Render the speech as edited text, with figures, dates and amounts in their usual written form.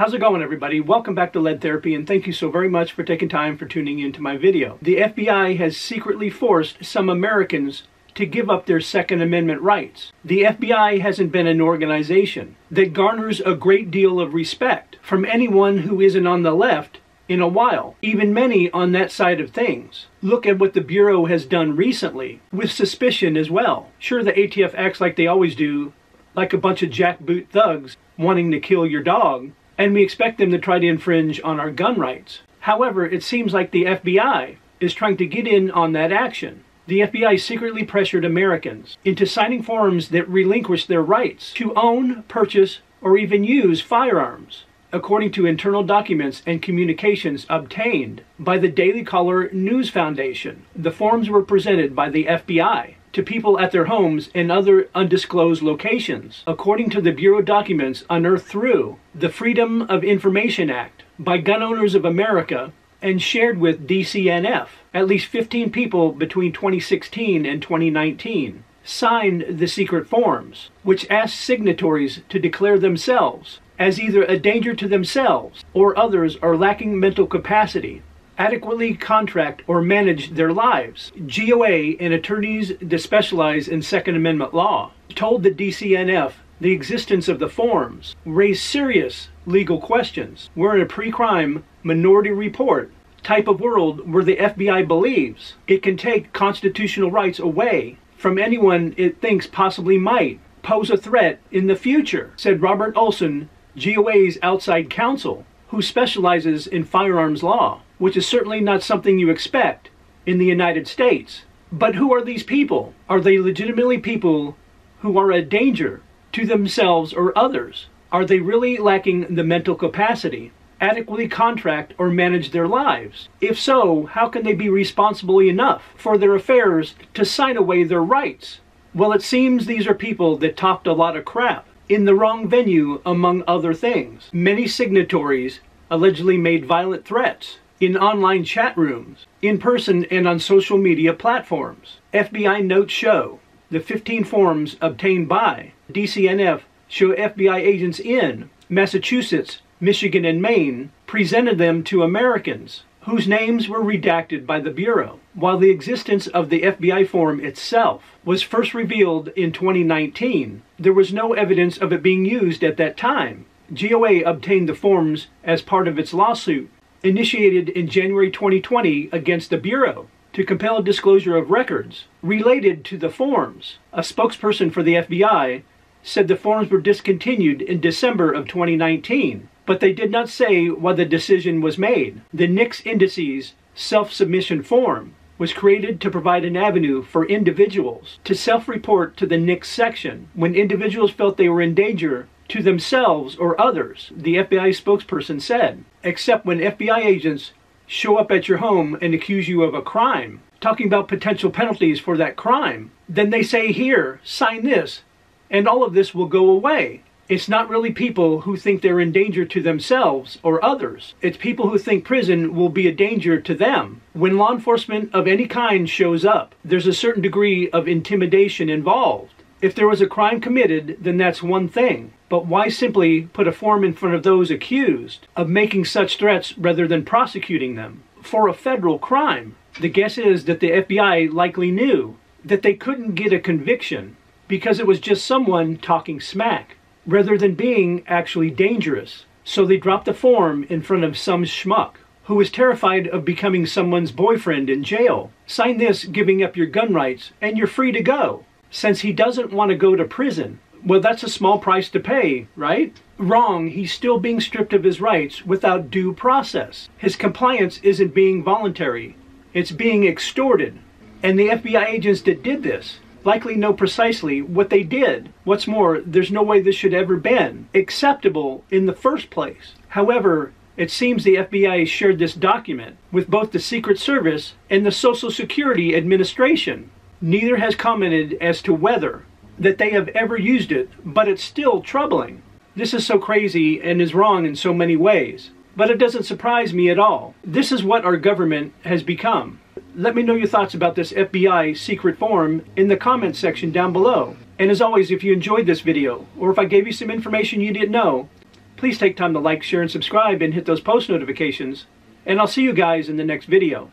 How's it going, everybody? Welcome back to Lead Therapy, and thank you so very much for taking time for tuning into my video. The FBI has secretly forced some Americans to give up their Second Amendment rights. The FBI hasn't been an organization that garners a great deal of respect from anyone who isn't on the left in a while, even many on that side of things. Look at what the Bureau has done recently, with suspicion as well. Sure, the ATF acts like they always do, like a bunch of jackboot thugs wanting to kill your dog, and we expect them to try to infringe on our gun rights. However, it seems like the FBI is trying to get in on that action. The FBI secretly pressured Americans into signing forms that relinquish their rights to own, purchase, or even use firearms, according to internal documents and communications obtained by the Daily Caller News Foundation. The forms were presented by the FBI to people at their homes and other undisclosed locations, according to the Bureau documents unearthed through the Freedom of Information Act by Gun Owners of America and shared with DCNF. At least 15 people between 2016 and 2019 signed the secret forms, which asked signatories to declare themselves as either a danger to themselves or others or lacking mental capacity, adequately contract or manage their lives. GOA and attorneys that specialize in Second Amendment law told the DCNF the existence of the forms raised serious legal questions. We're in a pre-crime minority report type of world where the FBI believes it can take constitutional rights away from anyone it thinks possibly might pose a threat in the future, said Robert Olson, GOA's outside counsel, who specializes in firearms law, which is certainly not something you expect in the United States. But who are these people? Are they legitimately people who are a danger to themselves or others? Are they really lacking the mental capacity, adequately contract or manage their lives? If so, how can they be responsible enough for their affairs to sign away their rights? Well, it seems these are people that talked a lot of crap in the wrong venue, among other things. Many signatories allegedly made violent threats in online chat rooms, in person, and on social media platforms. FBI notes show the 15 forms obtained by DCNF show FBI agents in Massachusetts, Michigan, and Maine presented them to Americans whose names were redacted by the Bureau, while the existence of the FBI form itself was first revealed in 2019. There was no evidence of it being used at that time. GOA obtained the forms as part of its lawsuit, initiated in January 2020 against the Bureau, to compel disclosure of records related to the forms. A spokesperson for the FBI said the forms were discontinued in December of 2019, but they did not say why the decision was made. The NICS Indices self-submission form was created to provide an avenue for individuals to self-report to the NICS section when individuals felt they were in danger to themselves or others, the FBI spokesperson said, except when FBI agents show up at your home and accuse you of a crime, talking about potential penalties for that crime. Then they say, here, sign this, and all of this will go away. It's not really people who think they're in danger to themselves or others. It's people who think prison will be a danger to them. When law enforcement of any kind shows up, there's a certain degree of intimidation involved. If there was a crime committed, then that's one thing. But why simply put a form in front of those accused of making such threats rather than prosecuting them for a federal crime? The guess is that the FBI likely knew that they couldn't get a conviction because it was just someone talking smack, rather than being actually dangerous. So they dropped the form in front of some schmuck who was terrified of becoming someone's boyfriend in jail. Sign this, giving up your gun rights, and you're free to go. Since he doesn't want to go to prison, well, that's a small price to pay, right? Wrong, he's still being stripped of his rights without due process. His compliance isn't being voluntary, it's being extorted. And the FBI agents that did this likely know precisely what they did. What's more, there's no way this should ever been acceptable in the first place. However, it seems the FBI shared this document with both the Secret Service and the Social Security Administration. Neither has commented as to whether that they have ever used it, but it's still troubling. This is so crazy and is wrong in so many ways. But it doesn't surprise me at all. This is what our government has become. Let me know your thoughts about this FBI secret form in the comments section down below. And as always, if you enjoyed this video, or if I gave you some information you didn't know, Please take time to like, share, and subscribe, and hit those post notifications. And I'll see you guys in the next video.